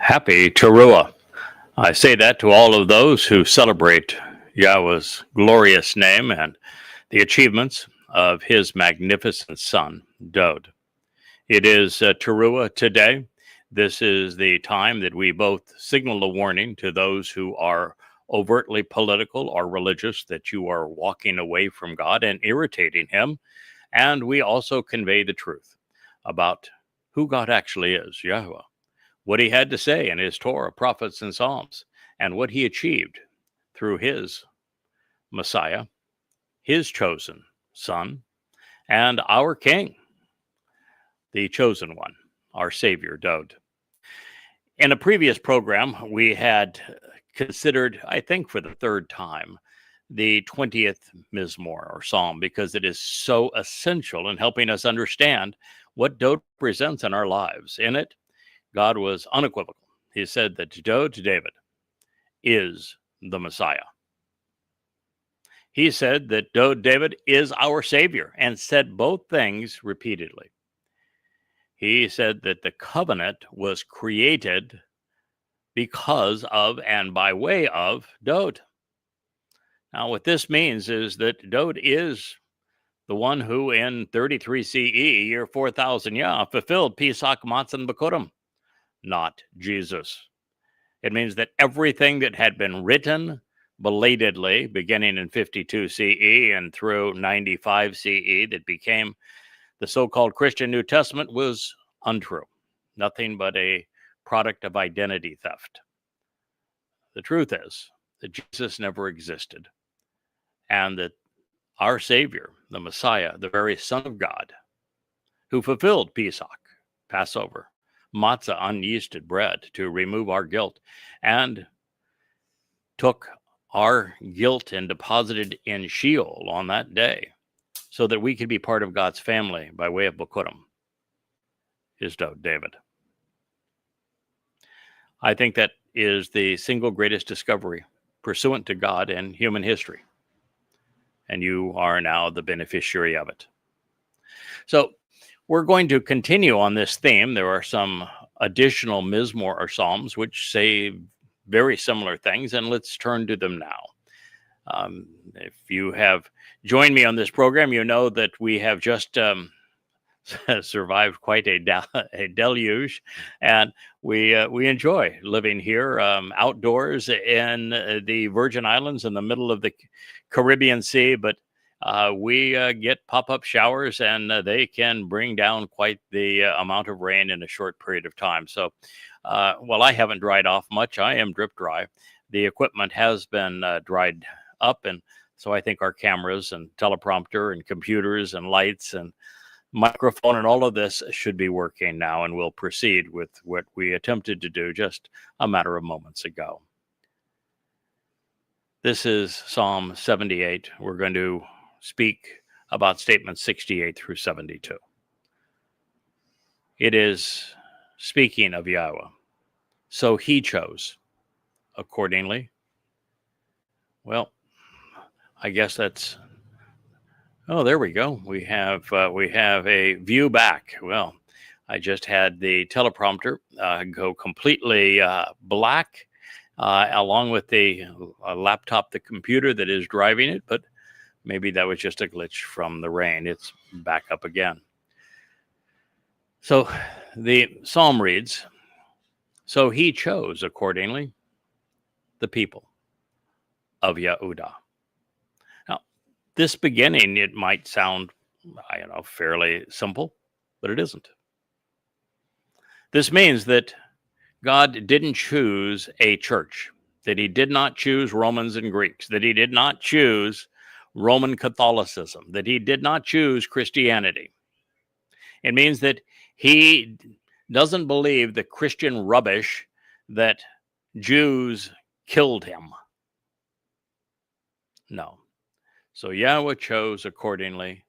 Happy Towrah. I say that to all of those who celebrate Yahweh's glorious name and the achievements of his magnificent son, Dod. It is Towrah today. This is the time that we both signal a warning to those who are overtly political or religious that you are walking away from God and irritating him. And we also convey the truth about who God actually is, Yahowah, what he had to say in his Torah, prophets, and Psalms, and what he achieved through his Messiah, his chosen son, and our King, the chosen one, our Savior, Dod. In a previous program, we had considered, I think for the third time, the 20th Mizmor or Psalm, because it is so essential in helping us understand what Dod presents in our lives. In it, God was unequivocal. He said that Dod, David, is the Messiah. He said that Dod, David, is our Savior, and said both things repeatedly. He said that the covenant was created because of and by way of Dod. Now, what this means is that Dod is the one who in 33 CE, year 4000 Yah, fulfilled Pesach, Matzah, and Bikurim, not Jesus. It means that everything that had been written belatedly, beginning in 52 CE and through 95 CE, that became the so-called Christian New Testament, was untrue. Nothing but a product of identity theft. The truth is that Jesus never existed, and that our Savior, the Messiah, the very Son of God, who fulfilled Pesach, Passover, matzah, unyeasted bread, to remove our guilt, and took our guilt and deposited in Sheol on that day so that we could be part of God's family by way of Bikurim, is Dod, David. I think that is the single greatest discovery pursuant to God in human history, and you are now the beneficiary of it. So we're going to continue on this theme. There are some additional Mizmor or Psalms which say very similar things, and let's turn to them now. If you have joined me on this program, you know that we have just survived quite a deluge, and we enjoy living here outdoors in the Virgin Islands in the middle of the Caribbean Sea, but we get pop-up showers, and they can bring down quite the amount of rain in a short period of time. So while I haven't dried off much, I am drip dry. The equipment has been dried up, and so I think our cameras and teleprompter and computers and lights and microphone and all of this should be working now, and we'll proceed with what we attempted to do just a matter of moments ago. This is Psalm 78. We're going to speak about statements 68 through 72. It is speaking of Yahweh. So he chose accordingly. Well, I guess that's, oh, there we go. We have a view back. Well, I just had the teleprompter go completely black, along with the laptop, the computer that is driving it, but maybe that was just a glitch from the rain. It's back up again. So the psalm reads, so he chose accordingly the people of Yehudah. Now, this beginning, it might sound, fairly simple, but it isn't. This means that God didn't choose a church, that he did not choose Romans and Greeks, that he did not choose Roman Catholicism, that he did not choose Christianity. It means that he doesn't believe the Christian rubbish that Jews killed him. No. So Yahweh chose accordingly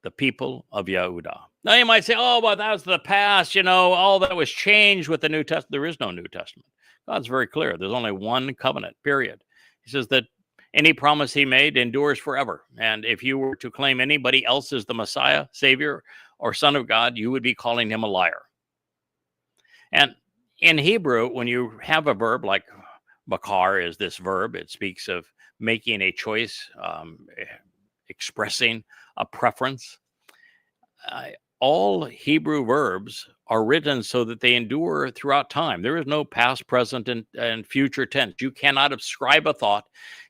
the people of Yehudah. Now you might say, oh, well, that was the past, all that was changed with the New Testament. There is no New Testament. God's very clear. There's only one covenant, period. He says that any promise he made endures forever. And if you were to claim anybody else as the Messiah, Savior, or Son of God, you would be calling him a liar. And In Hebrew, when you have a verb like bakar is this verb, it speaks of making a choice, expressing a preference. All Hebrew verbs are written so that they endure throughout time. There is no past, present, and future tense. You cannot ascribe a thought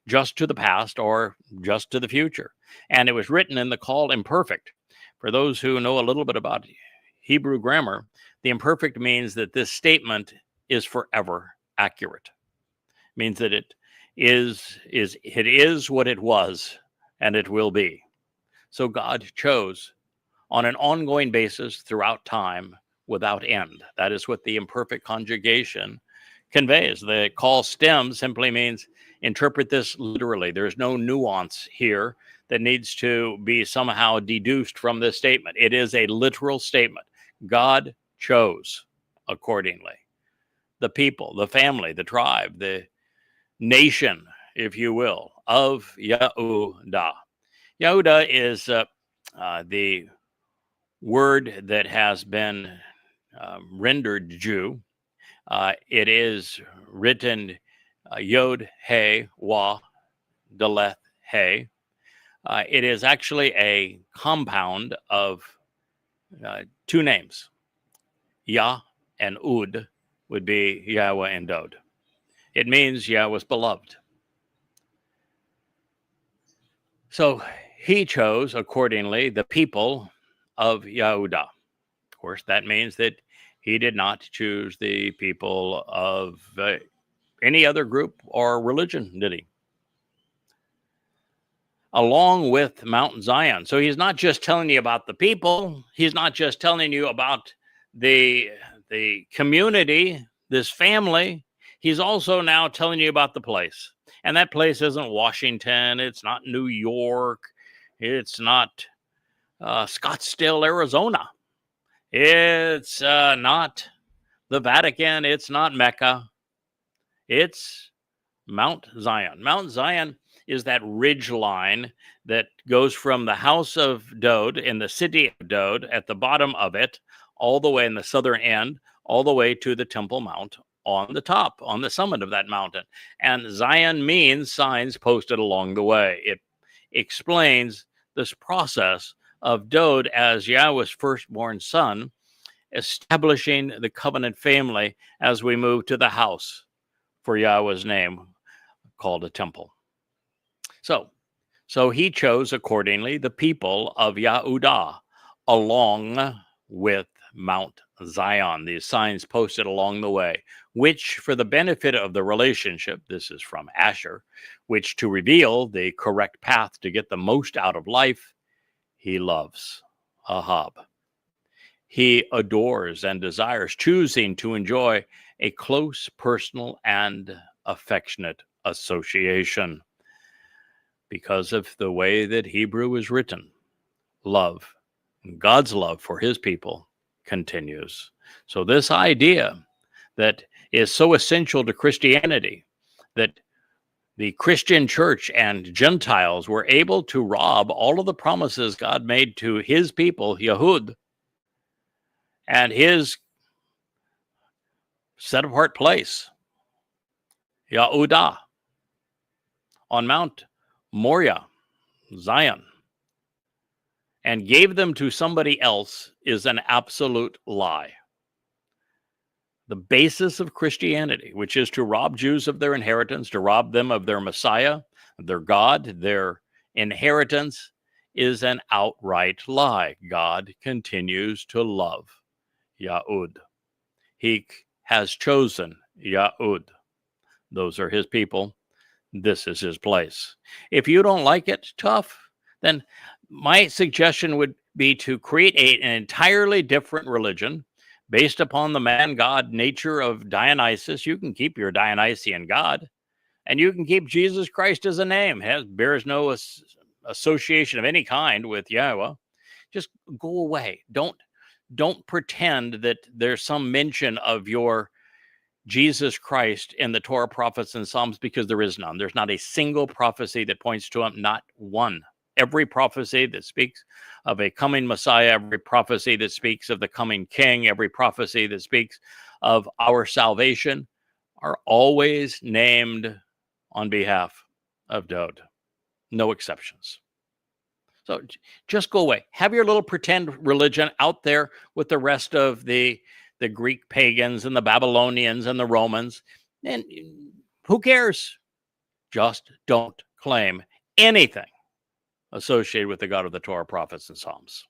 just to the past or just to the future. And it was written in the called imperfect. For those who know a little bit about Hebrew grammar, the imperfect means that this statement is forever accurate. It means that it is what it was, and it will be. So God chose on an ongoing basis throughout time without end. That is what the imperfect conjugation conveys. The call stem simply means interpret this literally. There's no nuance here that needs to be somehow deduced from this statement. It is a literal statement. God chose accordingly. The people, the family, the tribe, the nation, if you will, of Yahudah. Yahudah is the word that has been rendered Jew. It is written Yod, He, Wah, Daleth, He. It is actually a compound of two names. Yah and Ud would be Yahweh and Dod. It means Yahweh's beloved. So he chose, accordingly, the people of Yahudah. Of course, that means that he did not choose the people of any other group or religion, did he? Along with Mount Zion. So he's not just telling you about the people. He's not just telling you about the community, this family. He's also now telling you about the place. And that place isn't Washington. It's not New York. It's not Scottsdale, Arizona. It's not the Vatican. It's not Mecca. It's Mount Zion. Mount Zion is that ridge line that goes from the house of Dod in the city of Dod at the bottom of it, all the way in the southern end, all the way to the Temple Mount on the top, on the summit of that mountain. And Zion means signs posted along the way. It explains this process of Dod as Yahweh's firstborn son, establishing the covenant family as we move to the house for Yahweh's name, called a temple. So he chose accordingly the people of Yahudah along with Mount Zion, these signs posted along the way, which for the benefit of the relationship, this is from Asher, which to reveal the correct path to get the most out of life, he loves. Ahab. He adores and desires, choosing to enjoy a close, personal, and affectionate association. Because of the way that Hebrew is written, love, God's love for his people continues. So this idea that is so essential to Christianity, that the Christian church and Gentiles were able to rob all of the promises God made to his people, Yahud, and his set-apart place, Yahudah, on Mount Moriah, Zion, and gave them to somebody else is an absolute lie. The basis of Christianity, which is to rob Jews of their inheritance, to rob them of their Messiah, their God, their inheritance, is an outright lie. God continues to love Yahud. He has chosen Yahud. Those are his people. This is his place. If you don't like it, tough, then my suggestion would be to create an entirely different religion based upon the man-God nature of Dionysus. You can keep your Dionysian God, and you can keep Jesus Christ as a name. Bears no association of any kind with Yahweh. Just go away. Don't pretend that there's some mention of your Jesus Christ in the Torah, prophets, and Psalms, because there is none. There's not a single prophecy that points to him, not one. Every prophecy that speaks of a coming Messiah, every prophecy that speaks of the coming King, every prophecy that speaks of our salvation are always named on behalf of Dowd. No exceptions. So just go away. Have your little pretend religion out there with the rest of the Greek pagans and the Babylonians and the Romans. And who cares? Just don't claim anything associated with the God of the Torah, prophets, and Psalms.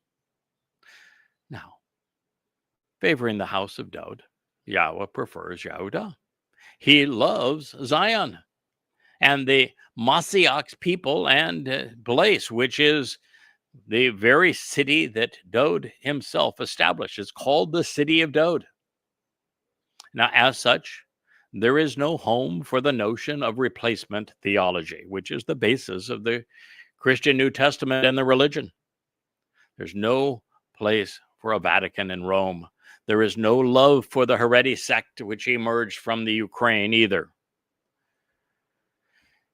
Now, favoring the house of Dowd, Yahweh prefers Yehudah. He loves Zion and the Mashiach's people and place, which is the very city that Dowd himself established. It's called the city of Dowd. Now, as such, there is no home for the notion of replacement theology, which is the basis of the Christian New Testament and the religion. There's no place for a Vatican in Rome. There is no love for the Haredi sect, which emerged from the Ukraine either.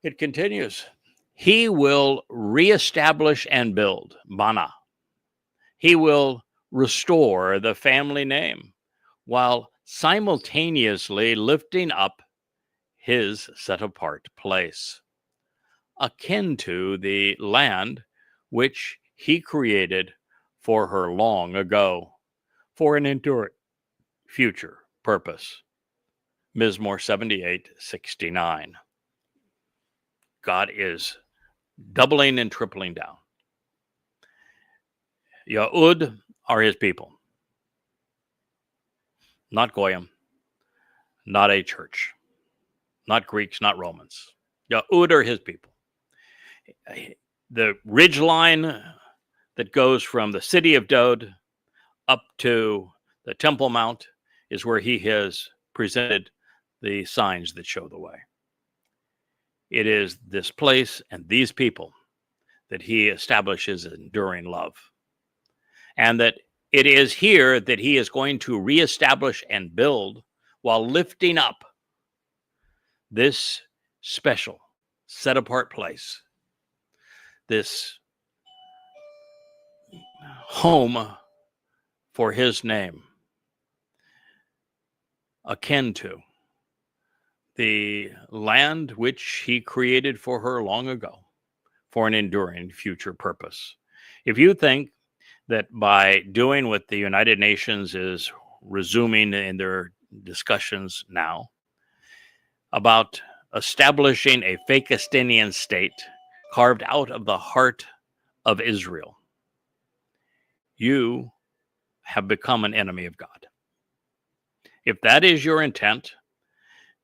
It continues. He will reestablish and build, Bana. He will restore the family name while simultaneously lifting up his set-apart place, akin to the land which he created for her long ago, for an enduring future purpose. Mizmor 78:69. God is doubling and tripling down. Yahud are his people. Not Goyim, not a church, not Greeks, not Romans. Yahud are his people. The ridge line that goes from the city of Dowd up to the Temple Mount is where he has presented the signs that show the way. It is this place and these people that he establishes enduring love. And that it is here that he is going to reestablish and build while lifting up this special, set-apart place, this home for his name, akin to the land which he created for her long ago, for an enduring future purpose. If you think that by doing what the United Nations is resuming in their discussions now about establishing a Fakistinian state carved out of the heart of Israel, you have become an enemy of God. If that is your intent,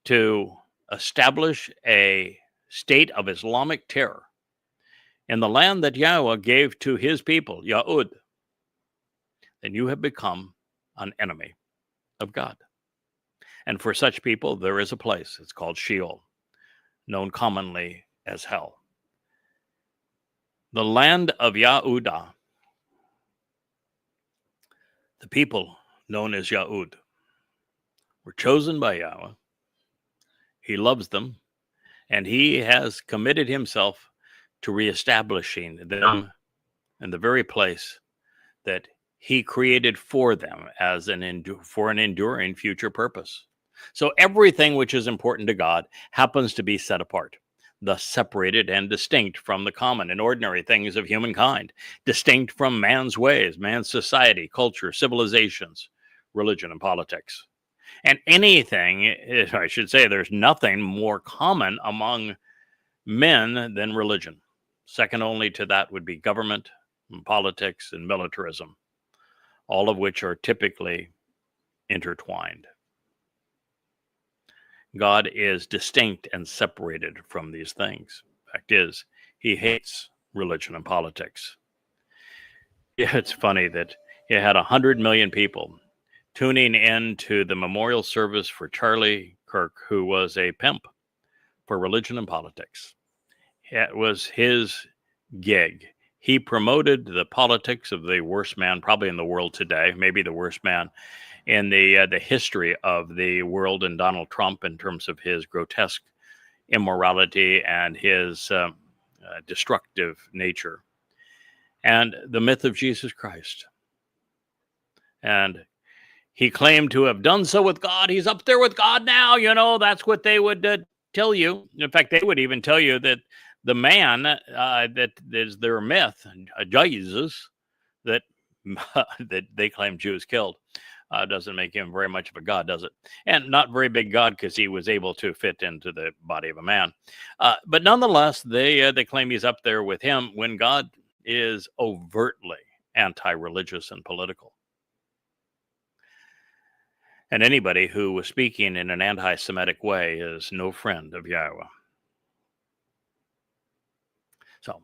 to establish a state of Islamic terror in the land that Yahweh gave to his people, Yahud, then you have become an enemy of God. And for such people, there is a place. It's called Sheol, known commonly as hell. The land of Yahudah, the people known as Yahud, were chosen by Yahweh. He loves them, and he has committed himself to reestablishing them in the very place that he created for them as for an enduring future purpose. So everything which is important to God happens to be set apart, thus separated and distinct from the common and ordinary things of humankind, distinct from man's ways, man's society, culture, civilizations, religion, and politics. And anything, I should say, there's nothing more common among men than religion. Second only to that would be government, and politics, and militarism, all of which are typically intertwined. God is distinct and separated from these things. Fact is, he hates religion and politics. Yeah, it's funny that he had 100 million people tuning in to the memorial service for Charlie Kirk, who was a pimp for religion and politics. It was his gig. He promoted the politics of the worst man probably in the world today, maybe the worst man in the history of the world, and Donald Trump, in terms of his grotesque immorality and his destructive nature, and the myth of Jesus Christ. And he claimed to have done so with God. He's up there with God now. That's what they would tell you. In fact, they would even tell you that the man that is their myth, Jesus, that that they claim Jews killed, doesn't make him very much of a god, does it? And not very big god, because he was able to fit into the body of a man. But nonetheless, they claim he's up there with him when God is overtly anti-religious and political. And anybody who was speaking in an anti-Semitic way is no friend of Yahowah. So,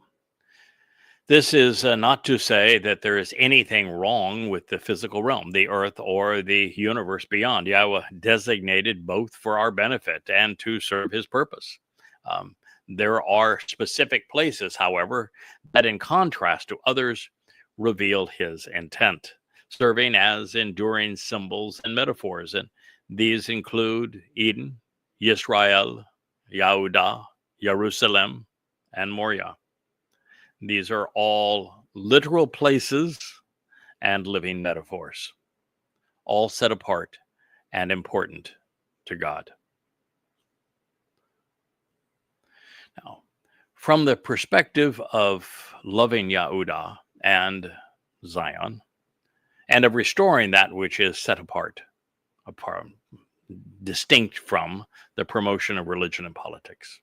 this is not to say that there is anything wrong with the physical realm, the earth, or the universe beyond. Yahowah designated both for our benefit and to serve his purpose. There are specific places, however, that in contrast to others reveal his intent, serving as enduring symbols and metaphors. And these include Eden, Yisrael, Yehudah, Jerusalem, and Moriah. These are all literal places and living metaphors, all set apart and important to God. Now, from the perspective of loving Yehudah and Zion, and of restoring that which is set apart, distinct from the promotion of religion and politics,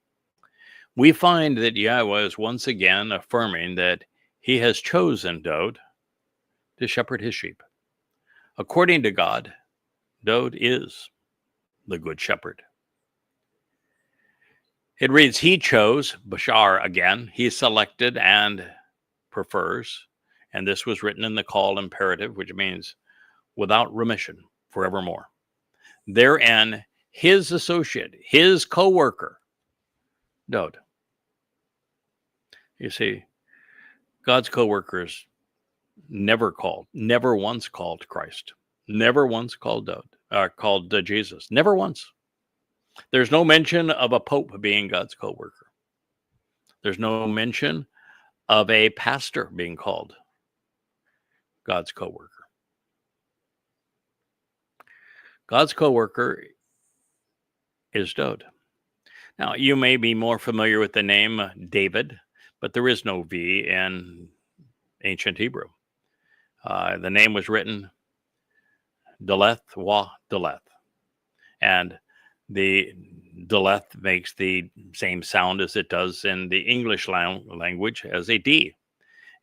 we find that Yahowah is once again affirming that he has chosen Dowd to shepherd his sheep. According to God, Dowd is the good shepherd. It reads, he chose, Bashar again, he selected and prefers, and this was written in the call imperative, which means without remission, forevermore. Therein, his associate, his co-worker, Dowd. You see, God's co-workers never once called Christ, never once called Jesus, never once. There's no mention of a pope being God's co-worker. There's no mention of a pastor being called God's co-worker. God's co-worker is Dowd. Now, you may be more familiar with the name David, but there is no V in ancient Hebrew. The name was written Daleth, Wah, Daleth. And the Daleth makes the same sound as it does in the English language as a D.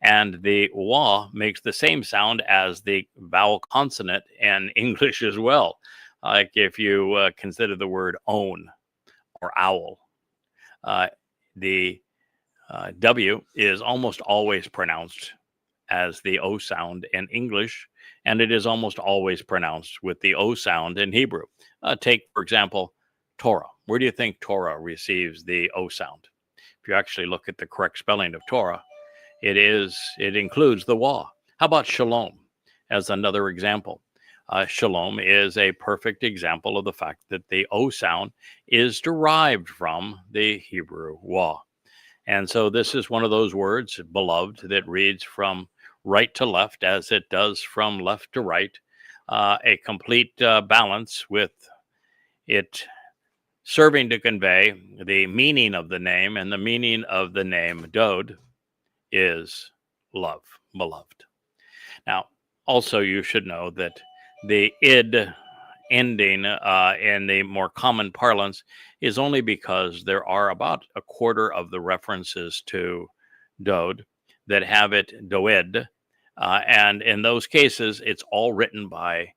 And the Wah makes the same sound as the vowel consonant in English as well. Like if you consider the word own or owl, the W is almost always pronounced as the O sound in English, and it is almost always pronounced with the O sound in Hebrew. Take, for example, Torah. Where do you think Torah receives the O sound? If you actually look at the correct spelling of Torah, it includes the Wah. How about Shalom as another example? Shalom is a perfect example of the fact that the O sound is derived from the Hebrew Wah. And so this is one of those words, beloved, that reads from right to left as it does from left to right, a complete balance, with it serving to convey the meaning of the name, and the meaning of the name Dowd is love, beloved. Now, also you should know that the id ending in the more common parlance is only because there are about a quarter of the references to Dowd that have it Doed, and in those cases it's all written by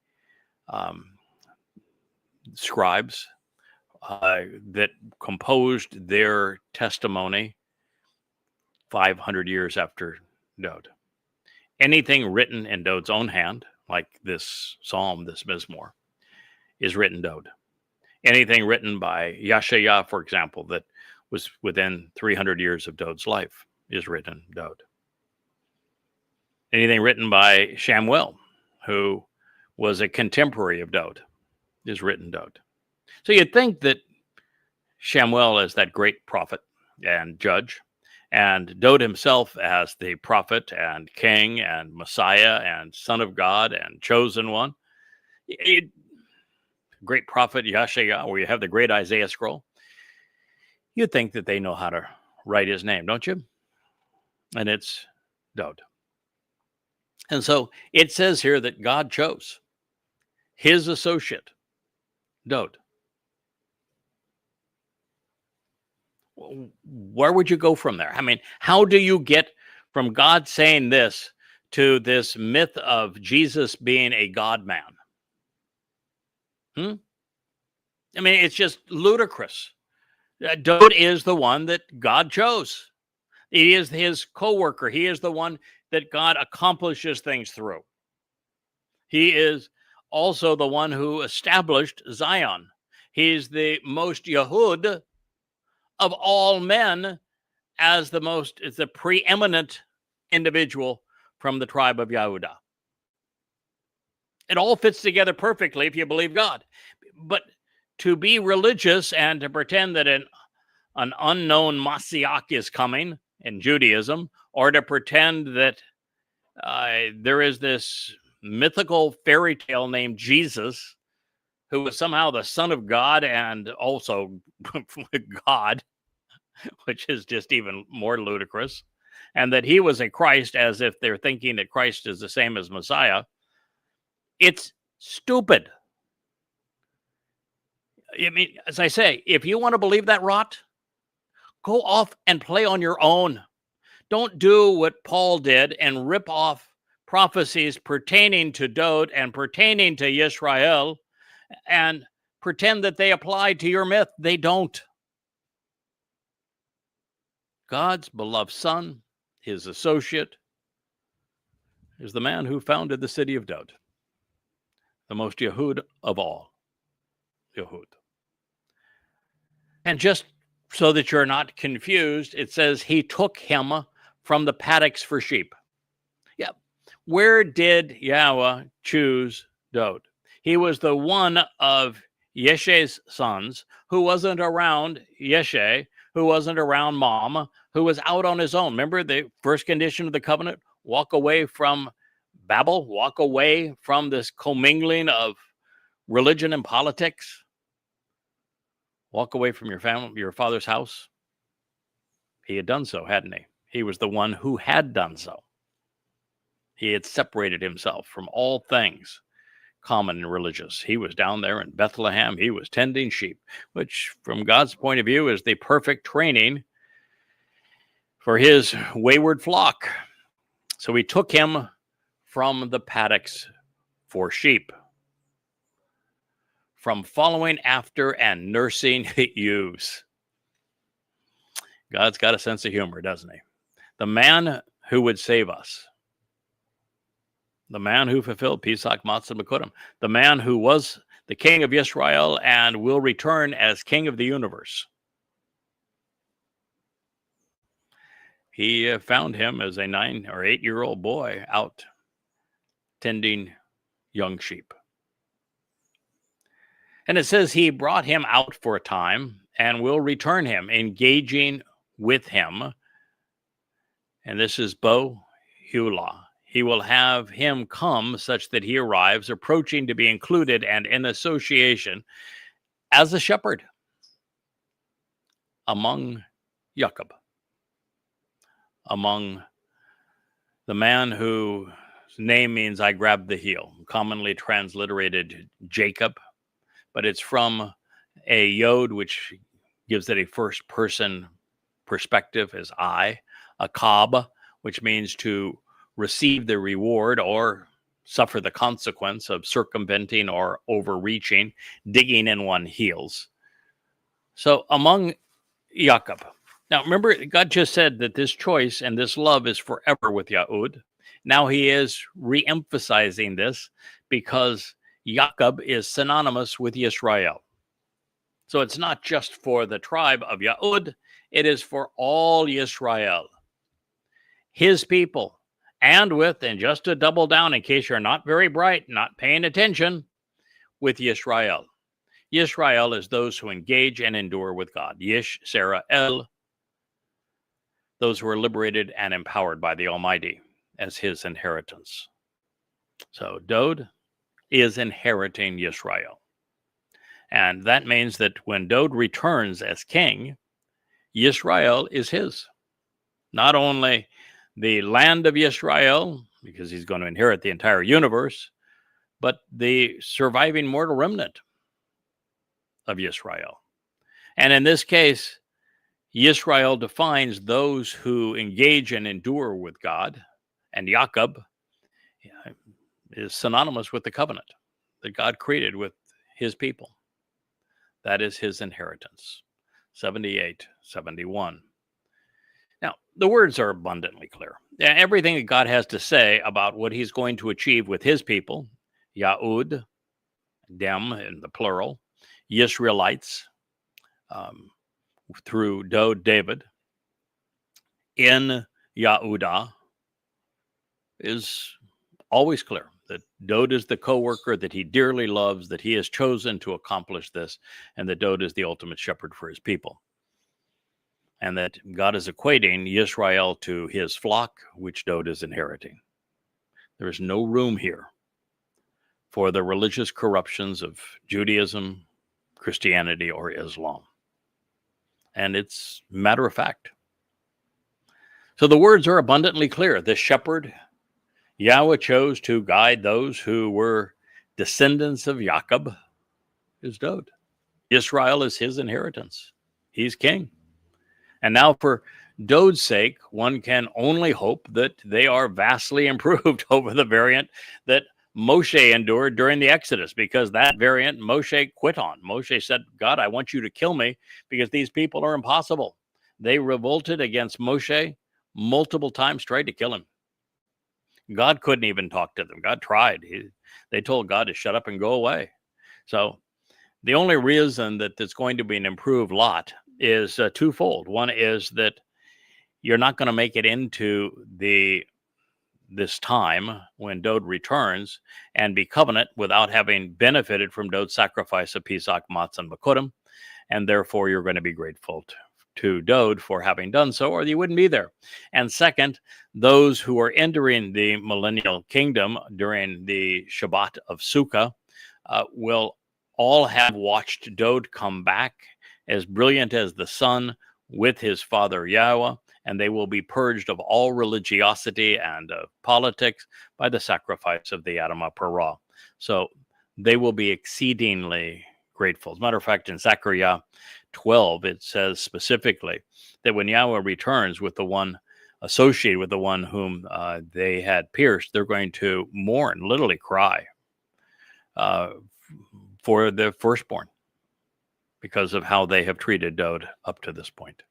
scribes that composed their testimony 500 years after Dowd. Anything written in Dowd's own hand, like this psalm, this Mizmor, is written Dowd. Anything written by Yashayah, for example, that was within 300 years of Dowd's life, is written Dowd. Anything written by Shamuel, who was a contemporary of Dowd, is written Dowd. So you'd think that Shamuel is that great prophet and judge, and Dowd himself as the prophet and king and Messiah and Son of God and chosen one. Great prophet Yashaya, where you have the great Isaiah scroll, you'd think that they know how to write his name, don't you? And it's Dod. And so it says here that God chose his associate, Dod. Where would you go from there? I mean, how do you get from God saying this to this myth of Jesus being a God man? I mean, it's just ludicrous. Dod is the one that God chose. He is his co-worker. He is the one that God accomplishes things through. He is also the one who established Zion. He's the most Yahud of all men, as the preeminent individual from the tribe of Yehudah. It all fits together perfectly if you believe God. But to be religious and to pretend that an unknown Messiah is coming in Judaism, or to pretend that there is this mythical fairy tale named Jesus, who was somehow the Son of God and also God, which is just even more ludicrous, and that he was a Christ, as if they're thinking that Christ is the same as Messiah. It's stupid. I mean, as I say, if you want to believe that rot, go off and play on your own. Don't do what Paul did and rip off prophecies pertaining to Dod and pertaining to Yisrael and pretend that they apply to your myth. They don't. God's beloved son, his associate, is the man who founded the city of Dod, the most Yehud of all Yehud. And just so that you're not confused, it says he took him from the paddocks for sheep. Yeah. Where did Yahweh choose Dod? He was the one of Yeshay's sons who wasn't around Yeshay, who wasn't around mom, who was out on his own. Remember the first condition of the covenant? Walk away from Babel, walk away from this commingling of religion and politics. Walk away from your family, your father's house. He had done so, hadn't he? He was the one who had done so. He had separated himself from all things common and religious. He was down there in Bethlehem. He was tending sheep, which from God's point of view is the perfect training for his wayward flock. So he took him from the paddocks for sheep, from following after and nursing ewes. God's got a sense of humor, doesn't he? The man who would save us, the man who fulfilled Pesach Matzah Bekurim, the man who was the king of Israel and will return as king of the universe. He found him as a 9 or 8-year-old boy out tending young sheep. And it says he brought him out for a time and will return him, engaging with him. And this is Bo Hula. He will have him come such that he arrives, approaching to be included and in association as a shepherd among Jacob, among the man whose name means I grabbed the heel, commonly transliterated Jacob, but it's from a yod, which gives it a first person perspective as I, a kab, which means to receive the reward or suffer the consequence of circumventing or overreaching, digging in one's heels. So among Jacob. Now remember, God just said that this choice and this love is forever with Yahud. Now he is re-emphasizing this because Jacob is synonymous with Yisrael. So it's not just for the tribe of Yahud, it is for all Yisrael, his people. And just to double down in case you're not very bright, not paying attention, with Yisrael. Yisrael is those who engage and endure with God. Yish, Sarah, El, those who are liberated and empowered by the Almighty as his inheritance. So Dod is inheriting Yisrael. And that means that when Dod returns as king, Yisrael is his. Not only the land of Yisrael, because he's going to inherit the entire universe, but the surviving mortal remnant of Yisrael. And in this case, Yisrael defines those who engage and endure with God, and Jacob is synonymous with the covenant that God created with his people. That is his inheritance. 78, 71. Now, the words are abundantly clear. Everything that God has to say about what he's going to achieve with his people, Yahud, them in the plural, Yisraelites, through Dod, David, in Yahudah, is always clear. That Dod is the co-worker that he dearly loves, that he has chosen to accomplish this, and that Dod is the ultimate shepherd for his people. And that God is equating Yisrael to his flock, which Dod is inheriting. There is no room here for the religious corruptions of Judaism, Christianity, or Islam. And it's matter of fact. So the words are abundantly clear. The shepherd Yahweh chose to guide those who were descendants of Jacob is Dod. Israel is his inheritance. He's king. And now for Dod's sake, one can only hope that they are vastly improved over the variant that Moshe endured during the Exodus, because that variant Moshe quit on. Moshe said, God, I want you to kill me because these people are impossible. They revolted against Moshe multiple times, tried to kill him. God couldn't even talk to them. God tried. They told God to shut up and go away. So the only reason that it's going to be an improved lot is twofold. One is that you're not going to make it into this time when Dod returns and be covenant without having benefited from Dod's sacrifice of Pesach, Matzah, and Bakurim, and therefore you're going to be grateful to Dod for having done so, or you wouldn't be there. And second, those who are entering the millennial kingdom during the Shabat of Sukkah will all have watched Dod come back as brilliant as the sun with his father Yahweh, and they will be purged of all religiosity and politics by the sacrifice of the Adamah Parah. So they will be exceedingly grateful. As a matter of fact, in Zechariah 12, it says specifically that when Yahweh returns with the one associated with the one whom they had pierced, they're going to mourn, literally cry for the firstborn because of how they have treated Dod up to this point.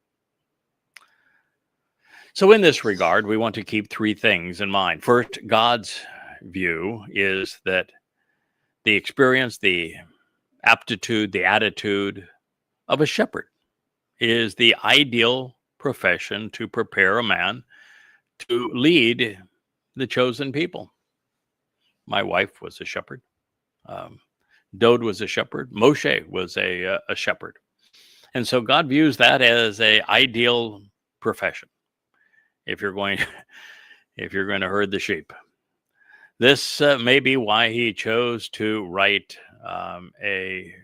So in this regard, we want to keep three things in mind. First, God's view is that the experience, the aptitude, the attitude of a shepherd is the ideal profession to prepare a man to lead the chosen people. My wife was a shepherd. Dod was a shepherd. Moshe was a shepherd. And so God views that as an ideal profession if you're going to herd the sheep. This may be why he chose to write a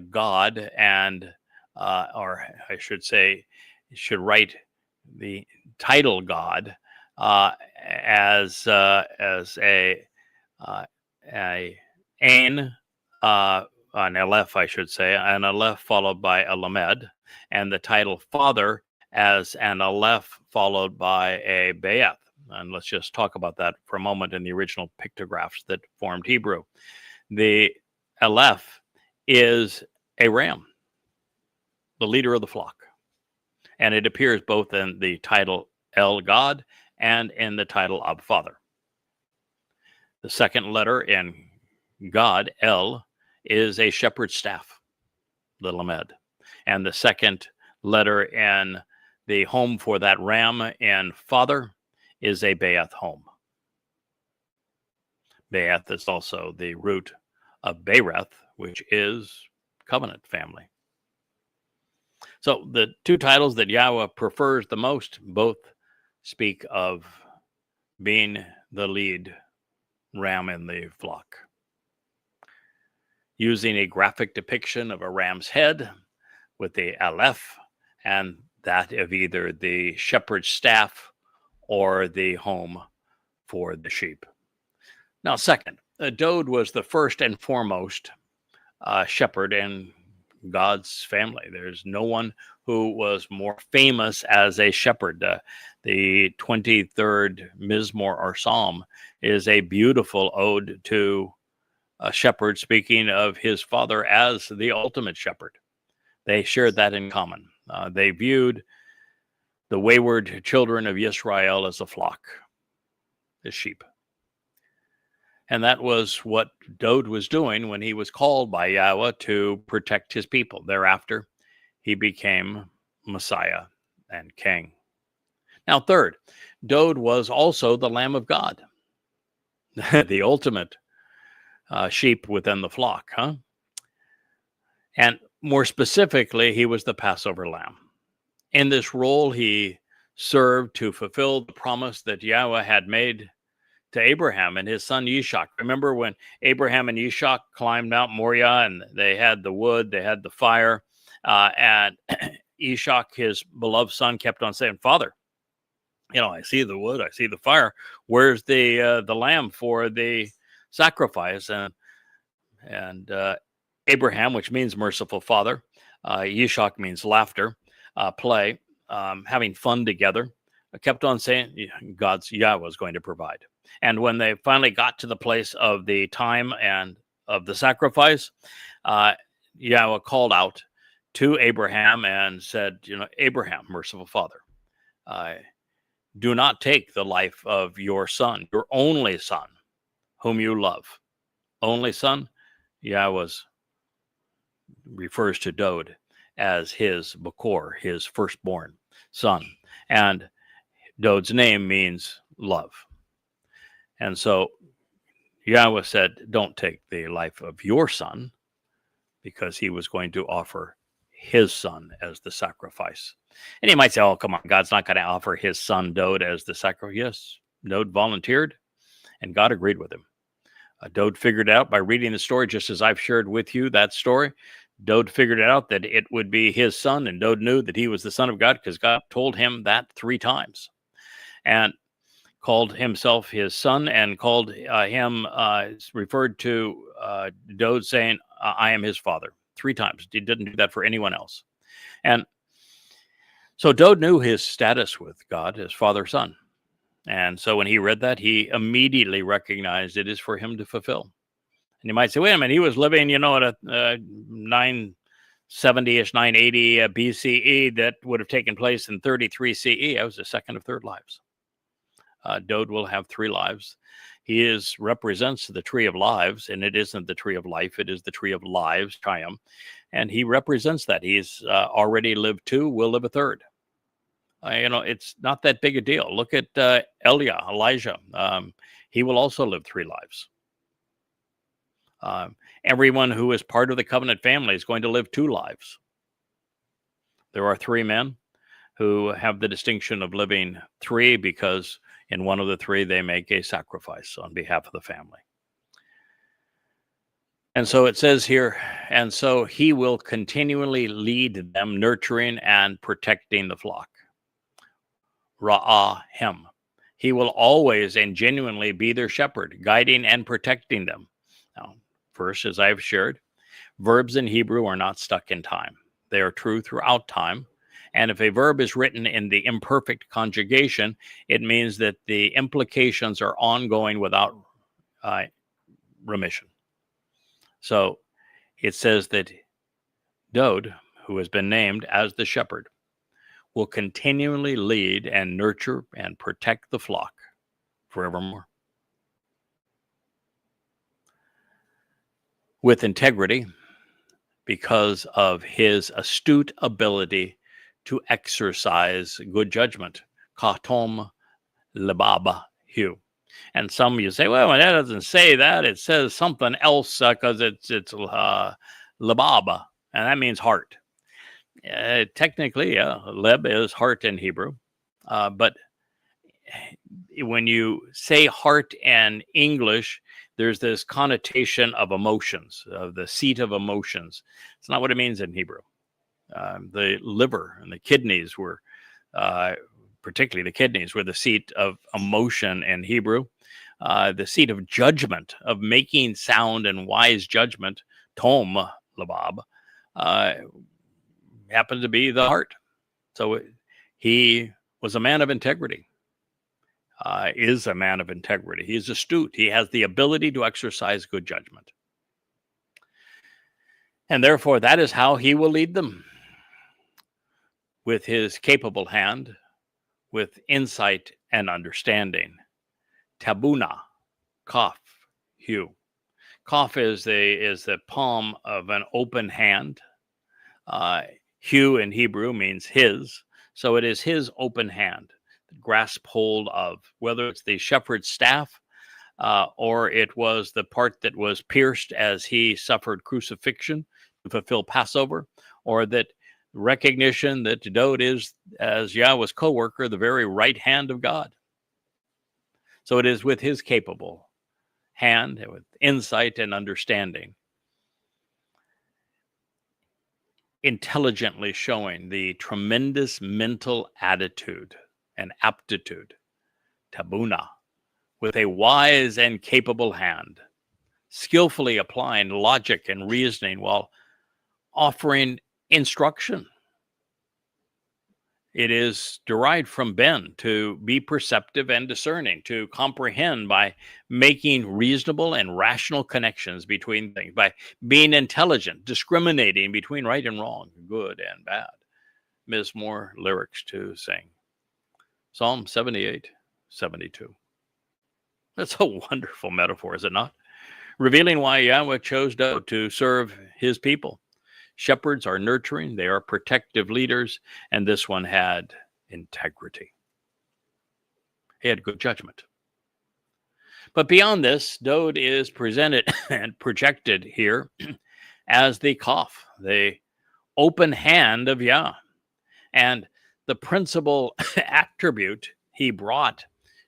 God and, or I should say, should write the title God as a Ain, an Aleph, I should say, an Aleph followed by a Lamed, and the title Father as an Aleph followed by a Be'eth. And let's just talk about that for a moment in the original pictographs that formed Hebrew. The Aleph is a ram, the leader of the flock. And it appears both in the title El God and in the title Ab Father. The second letter in God, El, is a shepherd's staff, the Lamed. And the second letter in the home for that ram in Father is a Be'eth home. Be'eth is also the root of Bereth, which is covenant family. So the two titles that Yahweh prefers the most both speak of being the lead ram in the flock, using a graphic depiction of a ram's head with the aleph and that of either the shepherd's staff or the home for the sheep. Now, second, Dode was the first and foremost shepherd in God's family. There's no one who was more famous as a shepherd. The 23rd Mizmor or Psalm is a beautiful ode to a shepherd speaking of his father as the ultimate shepherd. They shared that in common. They viewed the wayward children of Israel as a flock, as sheep. And that was what Dode was doing when he was called by Yahweh to protect his people. Thereafter, he became Messiah and King. Now, third, Dode was also the Lamb of God, the ultimate sheep within the flock, huh? And more specifically, he was the Passover lamb. In this role, he served to fulfill the promise that Yahweh had made to Abraham and his son Yishak. Remember when Abraham and Yishak climbed Mount Moriah and they had the wood, they had the fire, and Yishak, his beloved son, kept on saying, "Father, I see the wood, I see the fire. Where's the lamb for the sacrifice?" And Abraham, which means merciful father, Yishak means laughter, play, having fun together, kept on saying Yahweh was going to provide. And when they finally got to the place of the time and of the sacrifice, Yahweh called out to Abraham and said, "Abraham, merciful father, do not take the life of your son, your only son, whom you love." Only son, Yahweh refers to Dode as his Bakor, his firstborn son. And Dode's name means love. And so Yahweh said, "Don't take the life of your son," because he was going to offer his son as the sacrifice. And you might say, "Oh, come on, God's not going to offer his son Dode as the sacrifice." Yes, Dode volunteered, and God agreed with him. Dode figured out by reading the story, just as I've shared with you that story. Dode figured out that it would be his son, and Dode knew that he was the son of God because God told him that 3 times. And called himself his son and called him, referred to Dode saying, "I am his father," 3 times. He didn't do that for anyone else. And so Dode knew his status with God as father-son. And so when he read that, he immediately recognized it is for him to fulfill. And you might say, wait a minute, he was living, at a 970-ish, 980 BCE. That would have taken place in 33 CE. That was the second of third lives. Dode will have 3 lives. He represents the tree of lives, and it isn't the tree of life. It is the tree of lives, Chaim. And he represents that. He's already lived 2, will live a 3rd. It's not that big a deal. Look at Elijah. He will also live 3 lives. Everyone who is part of the covenant family is going to live 2 lives. There are 3 men who have the distinction of living 3 because in one of the 3 they make a sacrifice on behalf of the family. And so it says here, and so he will continually lead them, nurturing and protecting the flock. Ra'ah him. He will always and genuinely be their shepherd, guiding and protecting them. Now, first, as I've shared, verbs in Hebrew are not stuck in time. They are true throughout time. And if a verb is written in the imperfect conjugation, it means that the implications are ongoing without remission. So it says that Dode, who has been named as the shepherd, will continually lead and nurture and protect the flock forevermore. With integrity, because of his astute ability to exercise good judgment. Katom lebaba hu. And some you say, well, that doesn't say that. It says something else because it's lebaba, and that means heart. Technically, leb is heart in Hebrew, but when you say heart in English, there's this connotation of emotions, of the seat of emotions. It's not what it means in Hebrew. The liver and the kidneys were, particularly the kidneys, were the seat of emotion in Hebrew. The seat of judgment, of making sound and wise judgment, tom labab, happened to be the heart. So he was a man of integrity, is a man of integrity. He's astute. He has the ability to exercise good judgment. And therefore, that is how he will lead them, with his capable hand, with insight and understanding. Tabuna, kaf, hu. Kaf is the palm of an open hand. Hu in Hebrew means his. So it is his open hand that grasp hold of, whether it's the shepherd's staff or it was the part that was pierced as he suffered crucifixion to fulfill Passover, or that recognition that Dowd is, as Yahweh's co-worker, the very right hand of God. So it is with his capable hand, with insight and understanding, intelligently showing the tremendous mental attitude and aptitude, tabuna, with a wise and capable hand, skillfully applying logic and reasoning while offering instruction. It is derived from ben, to be perceptive and discerning, to comprehend by making reasonable and rational connections between things, by being intelligent, discriminating between right and wrong, good and bad. Ms. Moore lyrics to sing. Psalm 78, 72. That's a wonderful metaphor, is it not? Revealing why Yahweh chose Dowd to serve his people. Shepherds are nurturing, they are protective leaders, and this one had integrity. He had good judgment. But beyond this, Dowd is presented and projected here as the kaf, the open hand of Yah. And the principal attribute he brought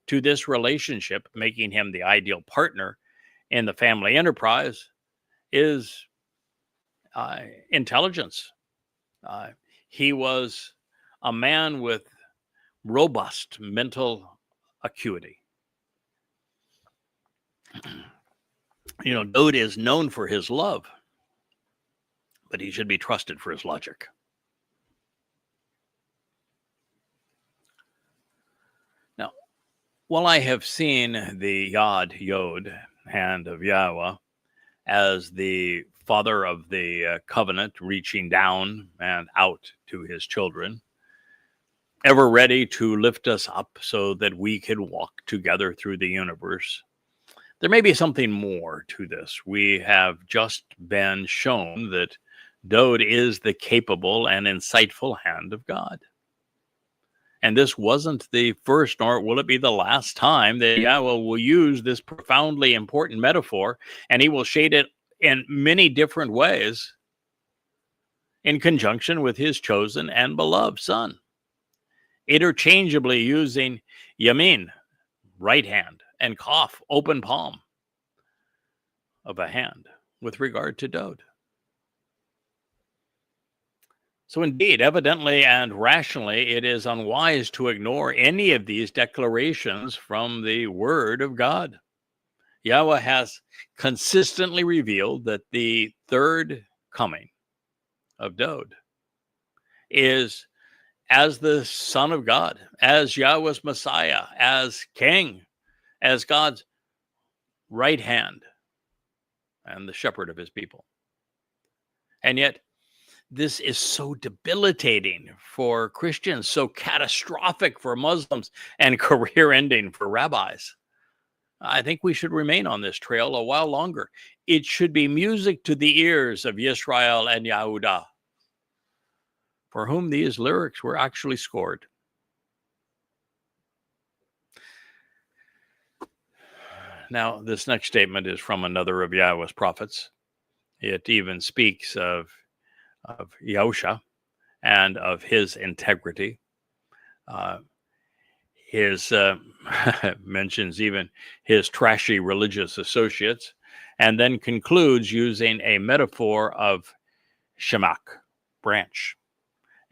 to this relationship, making him the ideal partner in the family enterprise, is intelligence. He was a man with robust mental acuity. You know, Dowd is known for his love, but he should be trusted for his logic. Now, while I have seen the Yod hand of Yahweh as the father of the covenant, reaching down and out to his children, ever ready to lift us up so that we can walk together through the universe, there may be something more to this. We have just been shown that Dowd is the capable and insightful hand of God. And this wasn't the first, nor will it be the last time that Yahweh will use this profoundly important metaphor, and he will shade it in many different ways in conjunction with his chosen and beloved son, interchangeably using yamin, right hand, and kaf, open palm of a hand, with regard to Dowd. So indeed, evidently and rationally, it is unwise to ignore any of these declarations from the Word of God. Yahweh has consistently revealed that the third coming of Dowd is as the Son of God, as Yahweh's Messiah, as King, as God's right hand and the shepherd of his people. And yet, this is so debilitating for Christians, so catastrophic for Muslims, and career-ending for rabbis. I think we should remain on this trail a while longer. It should be music to the ears of Yisrael and Yehudah, for whom these lyrics were actually scored. Now, this next statement is from another of Yahweh's prophets. It even speaks of Yahusha and of his integrity. his mentions even his trashy religious associates, and then concludes using a metaphor of shamak, branch,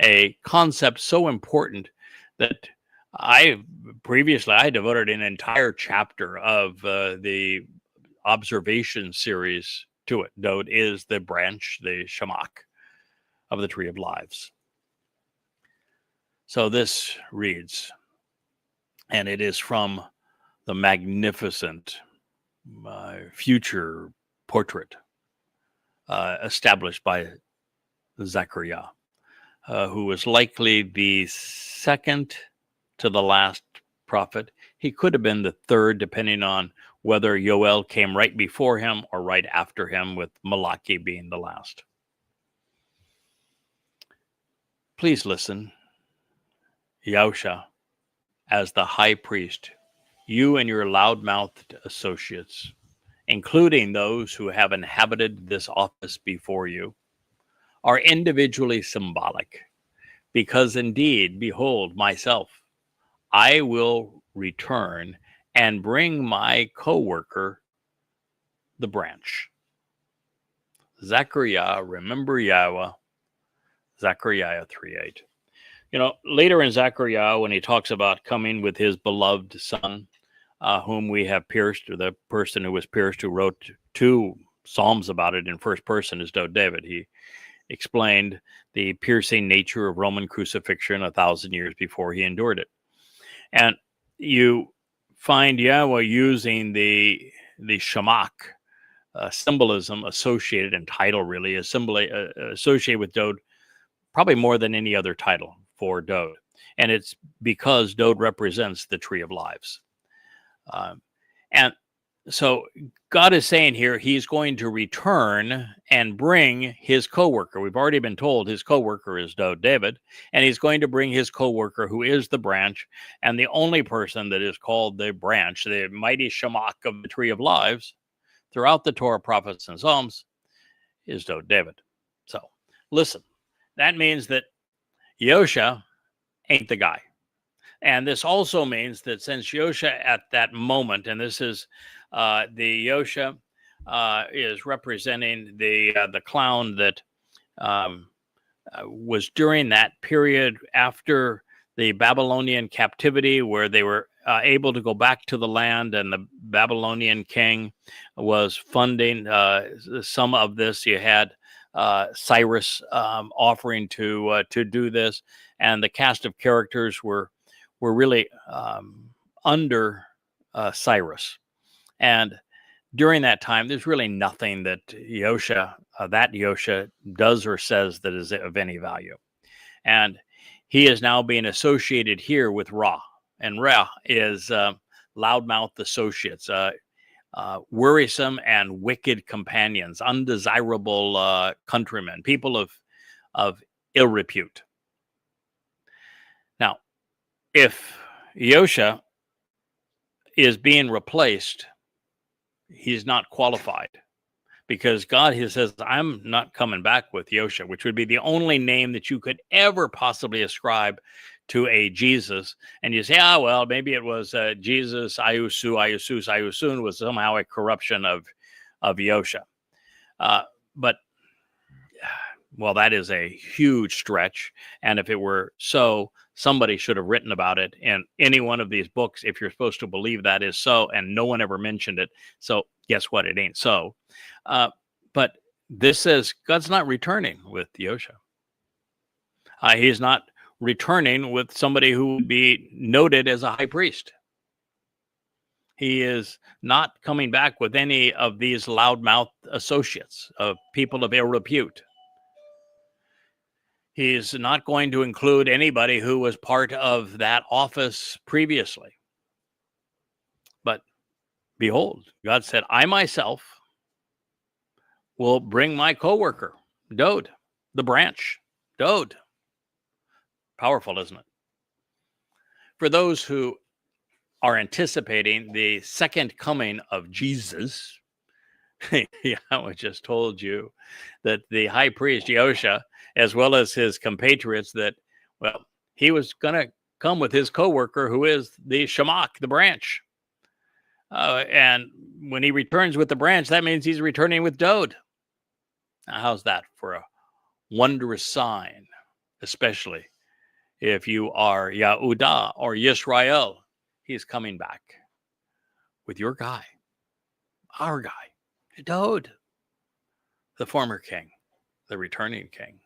a concept so important that I devoted an entire chapter of the observation series to it. Dode is the branch, the shamak of the tree of lives. So this reads, and it is from the magnificent future portrait established by Zechariah, who was likely the second to the last prophet. He could have been the third, depending on whether Yoel came right before him or right after him, with Malachi being the last. Please listen, Yahusha, as the high priest, you and your loud-mouthed associates, including those who have inhabited this office before you, are individually symbolic, because indeed, behold, myself, I will return and bring my co-worker, the branch. Zechariah, remember Yahweh, Zechariah 3:8. You know, later in Zechariah, when he talks about coming with his beloved son, whom we have pierced, or the person who was pierced, who wrote 2 psalms about it in first person, is David. He explained the piercing nature of Roman crucifixion 1,000 years before he endured it. And you find Yahweh using the shamak symbolism associated, and title really is associated with Dode, probably more than any other title for Dode. And it's because Dode represents the tree of lives. And so God is saying here, he's going to return and bring his co-worker. We've already been told his co-worker is David, and he's going to bring his co-worker, who is the branch, and the only person that is called the branch, the mighty shamak of the tree of lives, throughout the Torah, prophets, and Psalms, is David. So listen, that means that Yosha ain't the guy. And this also means that since Yosha at that moment, and this is the Yosha is representing the clown that was during that period after the Babylonian captivity, where they were able to go back to the land, and the Babylonian king was funding some of this. You had Cyrus offering to do this, and the cast of characters were really under Cyrus. And during that time, there's really nothing that Yosha does or says that is of any value. And he is now being associated here with Ra. And Ra is loudmouth associates, worrisome and wicked companions, undesirable countrymen, people of ill repute. Now, if Yosha is being replaced, he's not qualified, because God says, I'm not coming back with Yosha, which would be the only name that you could ever possibly ascribe to a Jesus. And you say, well, maybe it was Jesus, Ayusun was somehow a corruption of Yosha. But, well, that is a huge stretch. And if it were so, somebody should have written about it in any one of these books, if you're supposed to believe that is so, and no one ever mentioned it. So guess what? It ain't so. But this says God's not returning with Yosha. He's not returning with somebody who would be noted as a high priest. He is not coming back with any of these loudmouth associates, of people of ill repute. He's not going to include anybody who was part of that office previously. But behold, God said, I myself will bring my co-worker, Dode, the branch, Dode. Powerful, isn't it? For those who are anticipating the second coming of Jesus, I just told you that the high priest, Yosha, as well as his compatriots, that, well, he was going to come with his co-worker, who is the shamak, the branch. And when he returns with the branch, that means he's returning with Dode. Now, how's that for a wondrous sign, especially if you are Yehudah or Yisrael? He's coming back with your guy, our guy, Dode, the former king, the returning king.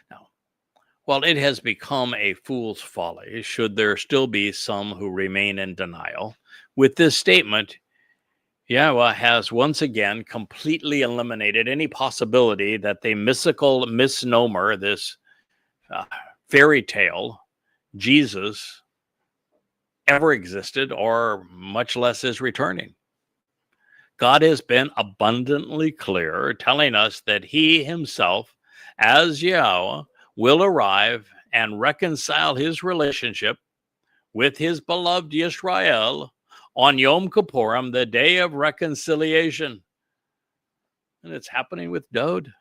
Now, while it has become a fool's folly, should there still be some who remain in denial, with this statement, Yahweh has once again completely eliminated any possibility that the mystical misnomer, this fairy tale, Jesus, ever existed, or much less is returning. God has been abundantly clear, telling us that he himself, as Yahweh, will arrive and reconcile his relationship with his beloved Yisrael on Yom Kippurim, the day of reconciliation. And it's happening with Dode.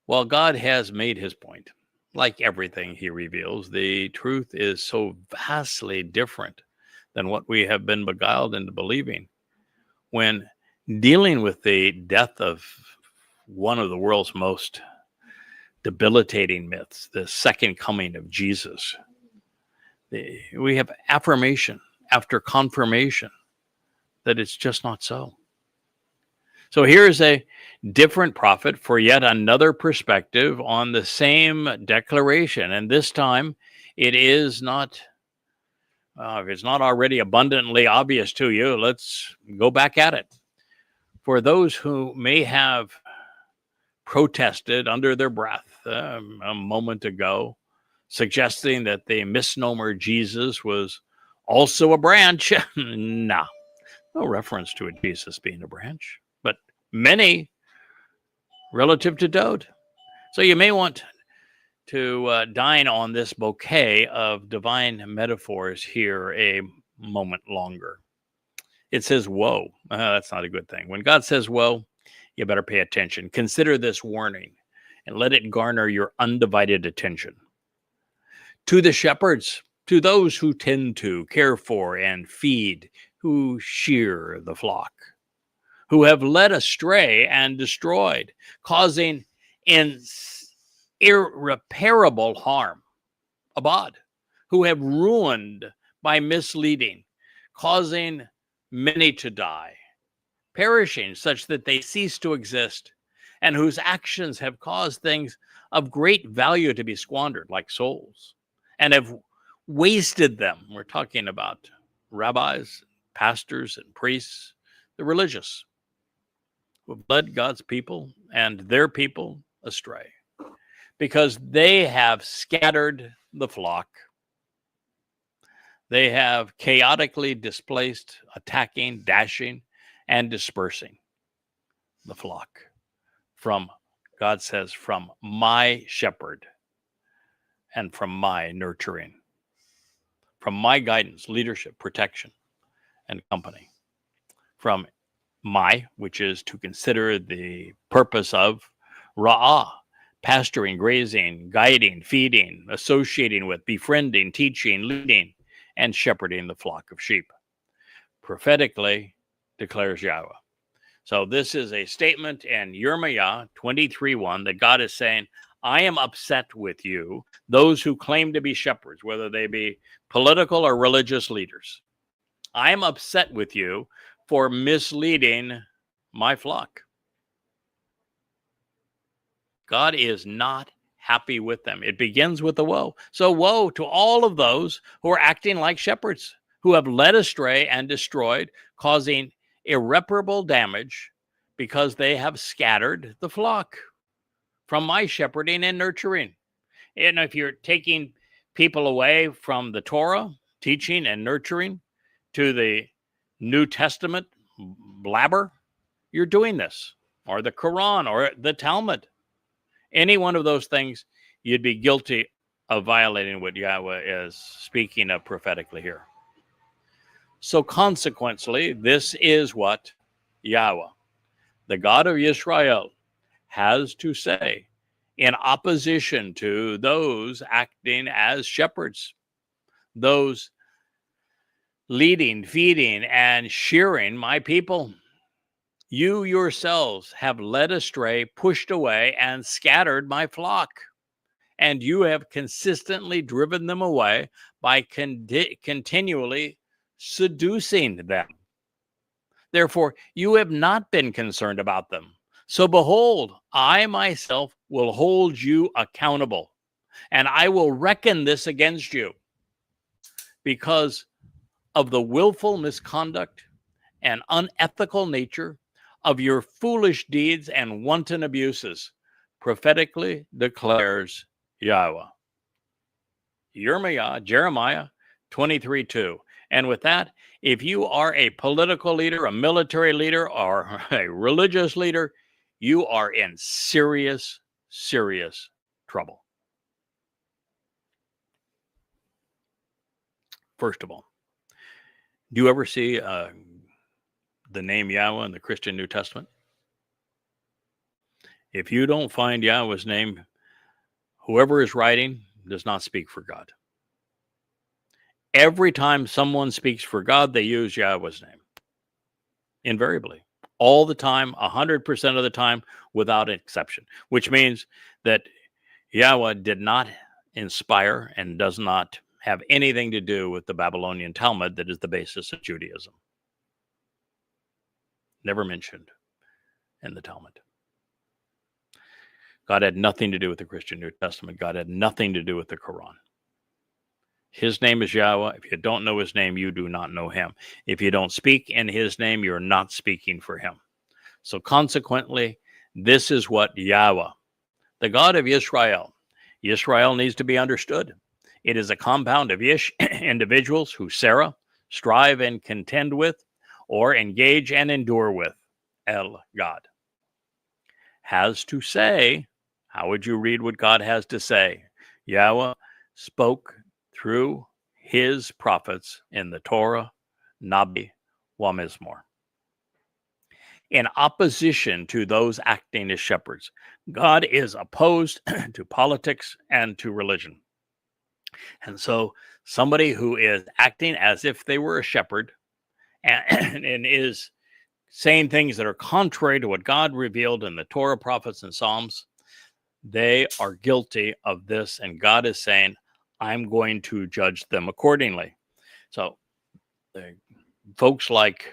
Well, God has made his point. Like everything he reveals, the truth is so vastly different than what we have been beguiled into believing. When dealing with the death of one of the world's most debilitating myths, the second coming of Jesus, we have affirmation after confirmation that it's just not so. So here's a different prophet for yet another perspective on the same declaration. And this time it is not, if it's not already abundantly obvious to you, let's go back at it. For those who may have protested under their breath a moment ago, suggesting that the misnomer Jesus was also a branch, no reference to a Jesus being a branch, but many relative to Dode. So you may want to dine on this bouquet of divine metaphors here a moment longer. It says, woe. That's not a good thing. When God says woe, you better pay attention. Consider this warning and let it garner your undivided attention. To the shepherds, to those who tend to, care for, and feed, who shear the flock, who have led astray and destroyed, causing irreparable harm, abad, who have ruined by misleading, causing many to die, perishing such that they cease to exist, and whose actions have caused things of great value to be squandered, like souls, and have wasted them. We're talking about rabbis, pastors, and priests, the religious, who have led God's people and their people astray, because they have scattered the flock. They have chaotically displaced, attacking, dashing, and dispersing the flock from, God says, from my shepherd and from my nurturing, from my guidance, leadership, protection, and company, from my, which is to consider the purpose of ra'ah, pasturing, grazing, guiding, feeding, associating with, befriending, teaching, leading, and shepherding the flock of sheep. Prophetically declares Yahweh. So this is a statement in Yirmiyah 23:1 that God is saying, I am upset with you, those who claim to be shepherds, whether they be political or religious leaders. I am upset with you for misleading my flock. God is not happy with them. It begins with the woe. So woe to all of those who are acting like shepherds, who have led astray and destroyed, causing irreparable damage because they have scattered the flock from my shepherding and nurturing. And if you're taking people away from the Torah, teaching and nurturing, to the New Testament blabber, you're doing this, or the Quran, or the Talmud. Any one of those things, you'd be guilty of violating what Yahweh is speaking of prophetically here. So consequently, this is what Yahweh, the God of Yisrael, has to say in opposition to those acting as shepherds, those leading, feeding, and shearing my people. You yourselves have led astray, pushed away, and scattered my flock, and you have consistently driven them away by continually seducing them. Therefore, you have not been concerned about them. So behold, I myself will hold you accountable, and I will reckon this against you because of the willful misconduct and unethical nature of your foolish deeds and wanton abuses, prophetically declares Yahweh. Jeremiah 23:2. And with that, if you are a political leader, a military leader, or a religious leader, you are in serious, serious trouble. First of all, do you ever see the name Yahweh in the Christian New Testament? If you don't find Yahweh's name, whoever is writing does not speak for God. Every time someone speaks for God, they use Yahweh's name. Invariably. All the time, 100% of the time, without exception. Which means that Yahweh did not inspire and does not have anything to do with the Babylonian Talmud that is the basis of Judaism. Never mentioned in the Talmud. God had nothing to do with the Christian New Testament. God had nothing to do with the Quran. His name is Yahweh. If you don't know his name, you do not know him. If you don't speak in his name, you're not speaking for him. So consequently, this is what Yahweh, the God of Israel needs to be understood. It is a compound of individuals who Sarah strive and contend with, or engage and endure with. God has to say. How would you read what God has to say? Yahweh spoke through his prophets in the Torah, Nabi, Wamizmor. In opposition to those acting as shepherds, God is opposed to politics and to religion. And so somebody who is acting as if they were a shepherd and is saying things that are contrary to what God revealed in the Torah, prophets, and Psalms, they are guilty of this. And God is saying, I'm going to judge them accordingly. So folks like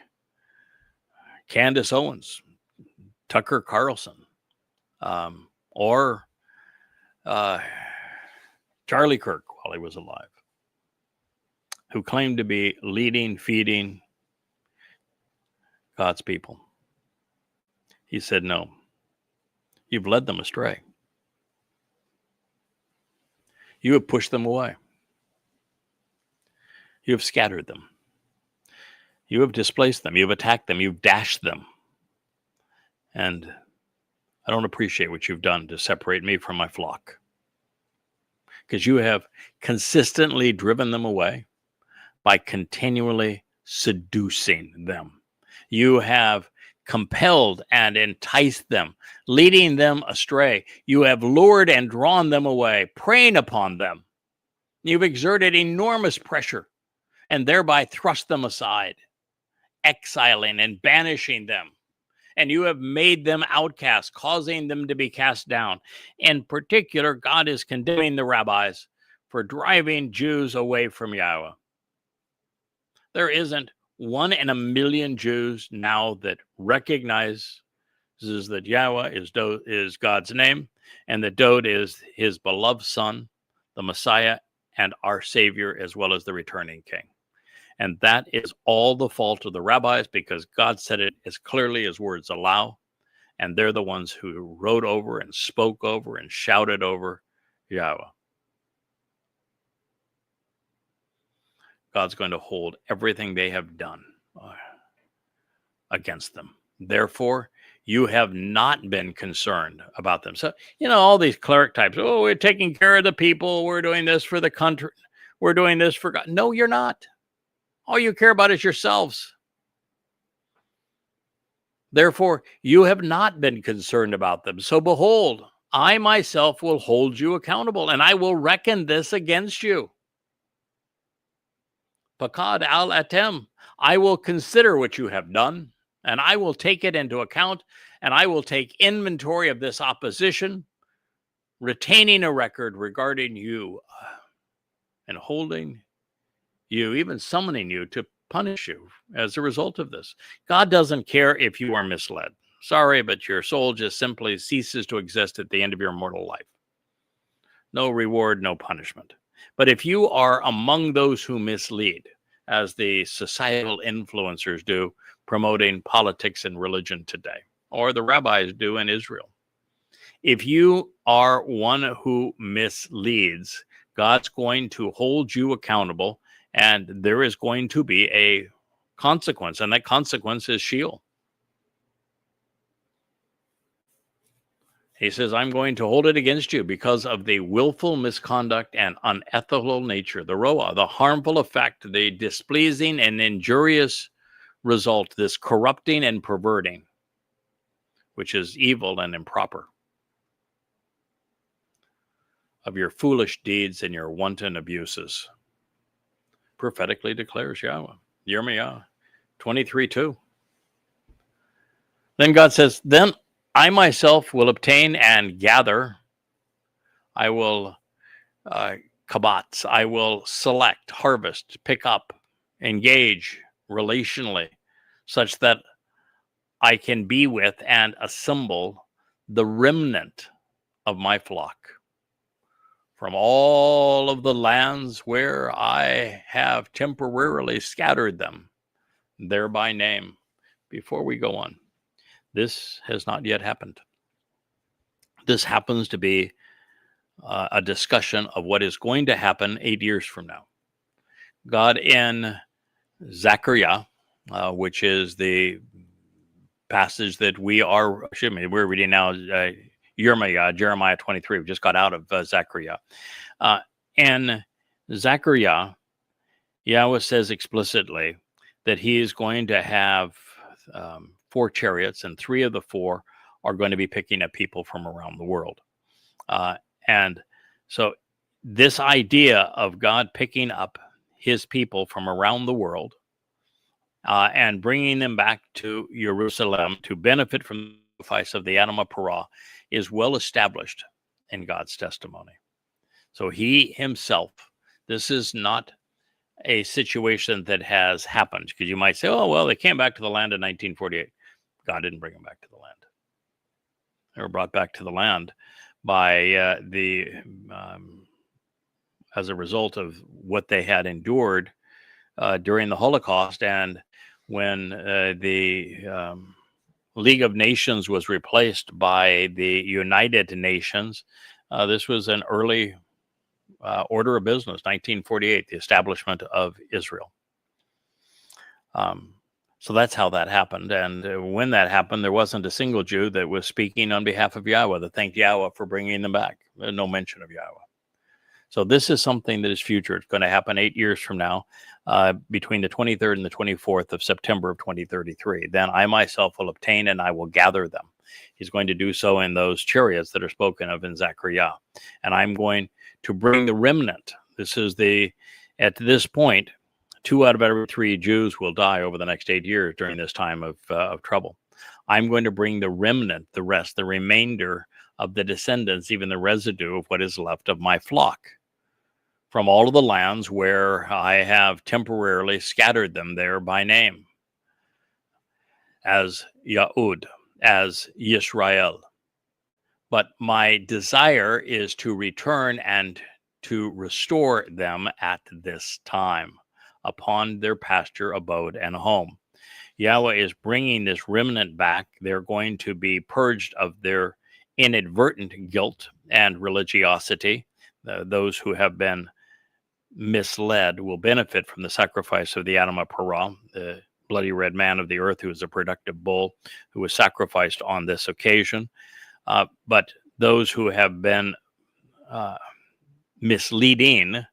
Candace Owens, Tucker Carlson, or Charlie Kirk while he was alive, who claimed to be leading, feeding God's people. He said, no, you've led them astray. You have pushed them away. You have scattered them. You have displaced them. You've attacked them. You've dashed them. And I don't appreciate what you've done to separate me from my flock. Because you have consistently driven them away by continually seducing them. You have compelled and enticed them, leading them astray. You have lured and drawn them away, preying upon them. You've exerted enormous pressure and thereby thrust them aside, exiling and banishing them. And you have made them outcasts, causing them to be cast down. In particular, God is condemning the rabbis for driving Jews away from Yahweh. There isn't 1 in a million Jews now that recognizes that Yahweh is God's name, and that Dod is his beloved son, the Messiah, and our Savior, as well as the returning King. And that is all the fault of the rabbis, because God said it as clearly as words allow, and they're the ones who wrote over and spoke over and shouted over Yahweh. God's going to hold everything they have done against them. Therefore, you have not been concerned about them. So, all these cleric types, oh, we're taking care of the people. We're doing this for the country. We're doing this for God. No, you're not. All you care about is yourselves. Therefore, you have not been concerned about them. So behold, I myself will hold you accountable, and I will reckon this against you. Pakad al atem. I will consider what you have done, and I will take it into account, and I will take inventory of this opposition, retaining a record regarding you and holding you, even summoning you to punish you as a result of this. God doesn't care if you are misled. Sorry, but your soul just simply ceases to exist at the end of your mortal life. No reward, no punishment. But if you are among those who mislead, as the societal influencers do, promoting politics and religion today, or the rabbis do in Israel, if you are one who misleads, God's going to hold you accountable, and there is going to be a consequence, and that consequence is Sheol. He says, I'm going to hold it against you because of the willful misconduct and unethical nature, the roah, the harmful effect, the displeasing and injurious result, this corrupting and perverting, which is evil and improper, of your foolish deeds and your wanton abuses. Prophetically declares Yahweh. Yirmiyah 23:2. Then God says, then I myself will obtain and gather. I will kabats. I will select, harvest, pick up, engage relationally, such that I can be with and assemble the remnant of my flock from all of the lands where I have temporarily scattered them, there by name. Before we go on, this has not yet happened. This happens to be a discussion of what is going to happen 8 years from now. God in Zechariah, which is the passage that we're reading now, Jeremiah 23. We just got out of Zechariah. In Zechariah, Yahweh says explicitly that he is going to have 4 chariots, and 3 of the 4 are going to be picking up people from around the world. And so this idea of God picking up his people from around the world and bringing them back to Jerusalem to benefit from the sacrifice of the Adamah Parah is well established in God's testimony. So he himself, this is not a situation that has happened, because you might say, oh, well, they came back to the land in 1948. God didn't bring them back to the land. They were brought back to the land by as a result of what they had endured during the Holocaust, and when the League of Nations was replaced by the United Nations. This was an early order of business, 1948, the establishment of Israel. So that's how that happened. And when that happened, there wasn't a single Jew that was speaking on behalf of Yahweh that thanked Yahweh for bringing them back. No mention of Yahweh. So this is something that is future. It's going to happen 8 years from now, between the 23rd and the 24th of September of 2033. Then I myself will obtain and I will gather them. He's going to do so in those chariots that are spoken of in Zechariah. And I'm going to bring the remnant. At this point, 2 out of every 3 Jews will die over the next 8 years during this time of trouble. I'm going to bring the remnant, the rest, the remainder of the descendants, even the residue of what is left of my flock, from all of the lands where I have temporarily scattered them there by name, as Yahud, as Yisrael. But my desire is to return and to restore them at this time, upon their pasture, abode, and home. Yahweh is bringing this remnant back. They're going to be purged of their inadvertent guilt and religiosity. Those who have been misled will benefit from the sacrifice of the Adamah Parah, the bloody red man of the earth, who is a productive bull, who was sacrificed on this occasion. But those who have been misleading,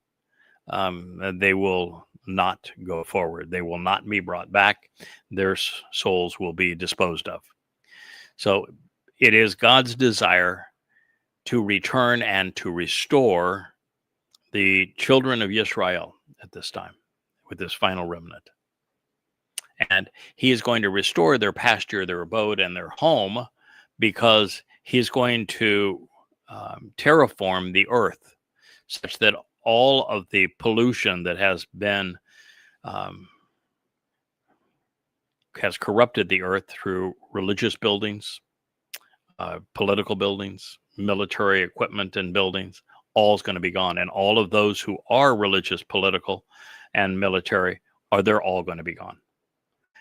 they will not go forward. They will not be brought back. Their souls will be disposed of. So it is God's desire to return and to restore the children of Israel at this time with this final remnant. And he is going to restore their pasture, their abode, and their home, because he's going to terraform the earth such that all of the pollution that has been has corrupted the earth through religious buildings, political buildings, military equipment and buildings, all is going to be gone. And all of those who are religious, political, and military, they're all going to be gone.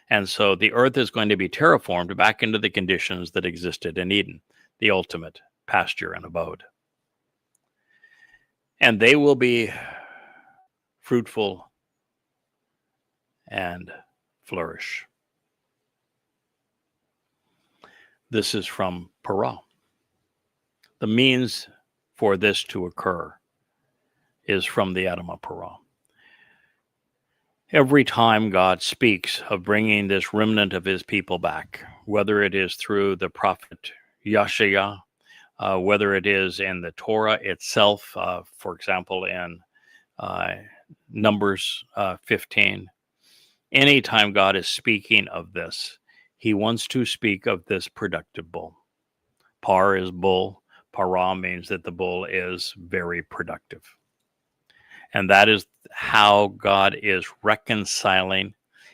And so the earth is going to be terraformed back into the conditions that existed in Eden, the ultimate pasture and abode. And they will be fruitful and flourish. This is from Torah. The means for this to occur is from the Adam of Torah. Every time God speaks of bringing this remnant of his people back, whether it is through the prophet Yeshua, whether it is in the Torah itself, for example, in Numbers 15, anytime God is speaking of this, he wants to speak of this productive bull. Par is bull. Para means that the bull is very productive. And that is how God is reconciling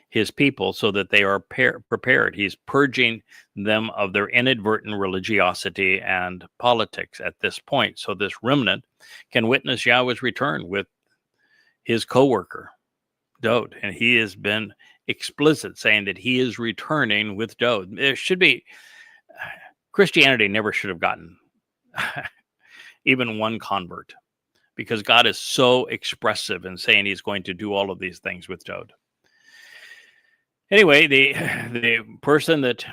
his people so that they are prepared. He's purging them of their inadvertent religiosity and politics at this point. So this remnant can witness Yahweh's return with his co-worker, Dode. And he has been explicit, saying that he is returning with Dode. There should be, Christianity never should have gotten even one convert, because God is so expressive in saying he's going to do all of these things with Dode. Anyway, the person that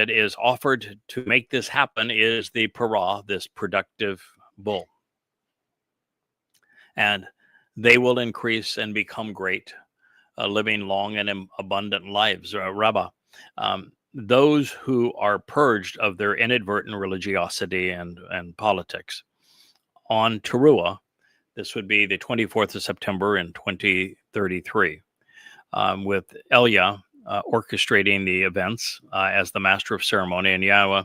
is offered to make this happen is the Parah, this productive bull. And they will increase and become great, living long and abundant lives. Rabbah, those who are purged of their inadvertent religiosity and politics. On Towrah, this would be the 24th of September in 2033, with Elia orchestrating the events as the master of ceremony, and Yahweh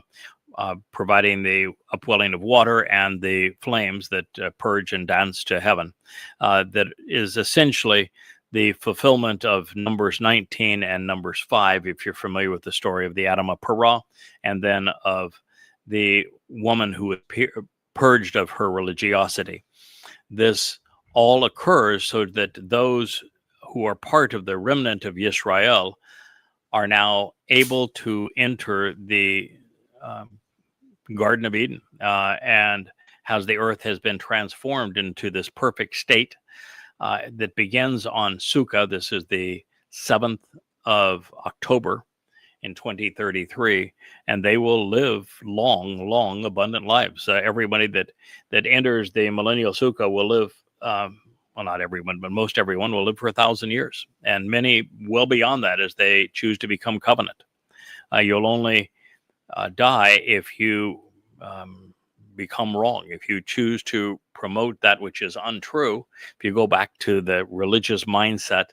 providing the upwelling of water and the flames that purge and dance to heaven. That is essentially the fulfillment of Numbers 19 and Numbers 5, if you're familiar with the story of the Adam of Parah, and then of the woman who was purged of her religiosity. This all occurs so that those who are part of the remnant of Yisrael are now able to enter the Garden of Eden, and as the earth has been transformed into this perfect state that begins on Sukkah. This is the 7th of October in 2033, and they will live long, abundant lives. Everybody that enters the millennial Sukkah will live, well, not everyone, but most everyone will live for 1,000 years, and many well beyond that as they choose to become covenant. You'll only die if you become wrong, if you choose to promote that which is untrue. If you go back to the religious mindset,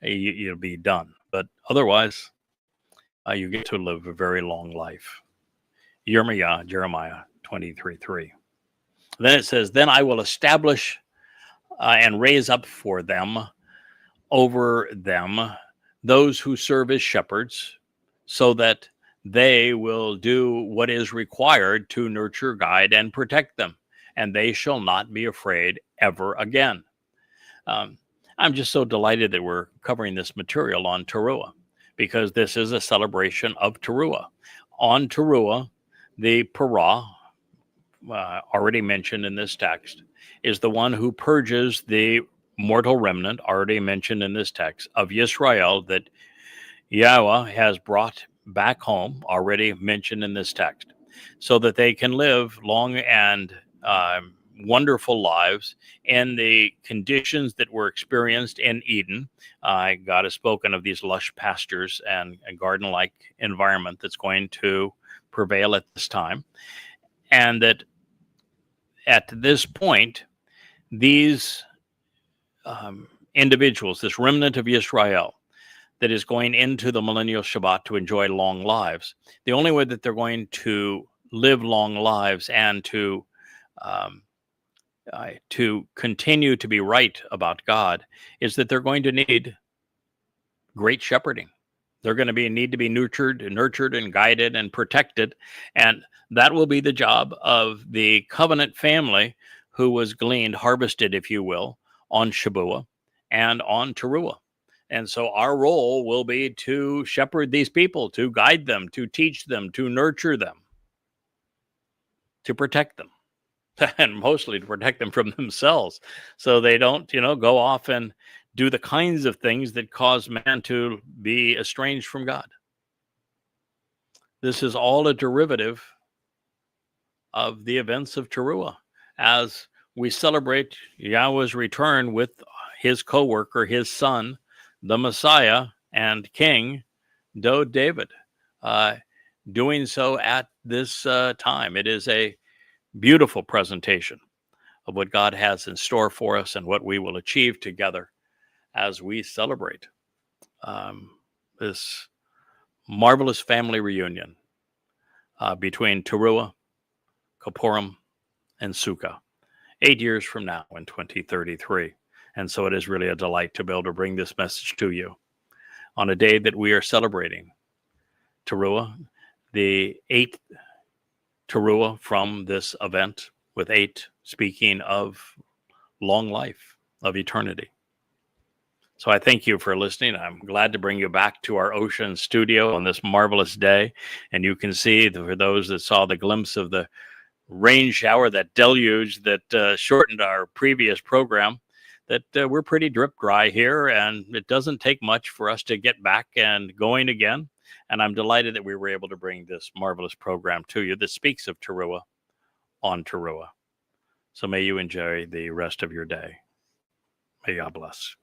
you'll be done. But otherwise, you get to live a very long life. Jeremiah 23:3. Then it says, "Then I will establish and raise up for them over them those who serve as shepherds, so that they will do what is required to nurture, guide, and protect them, and they shall not be afraid ever again." I'm just so delighted that we're covering this material on Towrah, because this is a celebration of Towrah. On Towrah, the Parah, already mentioned in this text, is the one who purges the mortal remnant, already mentioned in this text, of Yisrael, that Yahweh has brought back home, already mentioned in this text, so that they can live long and wonderful lives in the conditions that were experienced in Eden. God has spoken of these lush pastures and a garden-like environment that's going to prevail at this time, and that at this point, these individuals, this remnant of Israel that is going into the millennial Shabbat to enjoy long lives, the only way that they're going to live long lives and to continue to be right about God is that they're going to need great shepherding. They're going to need to be nurtured and guided and protected. And that will be the job of the covenant family who was gleaned, harvested, if you will, on Shabuah and on Towrah. And so our role will be to shepherd these people, to guide them, to teach them, to nurture them, to protect them, and mostly to protect them from themselves so they don't, go off and do the kinds of things that cause man to be estranged from God. This is all a derivative of the events of Towrah as we celebrate Yahweh's return with his co-worker, his son, the Messiah and King, David, doing so at this time. It is a beautiful presentation of what God has in store for us and what we will achieve together as we celebrate this marvelous family reunion between Towrah, Kippurim, and Sukkah, 8 years from now in 2033. And so it is really a delight to be able to bring this message to you on a day that we are celebrating Towrah, the 8th Towrah from this event, with 8 speaking of long life, of eternity. So I thank you for listening. I'm glad to bring you back to our ocean studio on this marvelous day. And you can see, for those that saw the glimpse of the rain shower, that deluge that shortened our previous program, that we're pretty drip dry here, and it doesn't take much for us to get back and going again. And I'm delighted that we were able to bring this marvelous program to you that speaks of Towrah on Towrah. So may you enjoy the rest of your day. May God bless.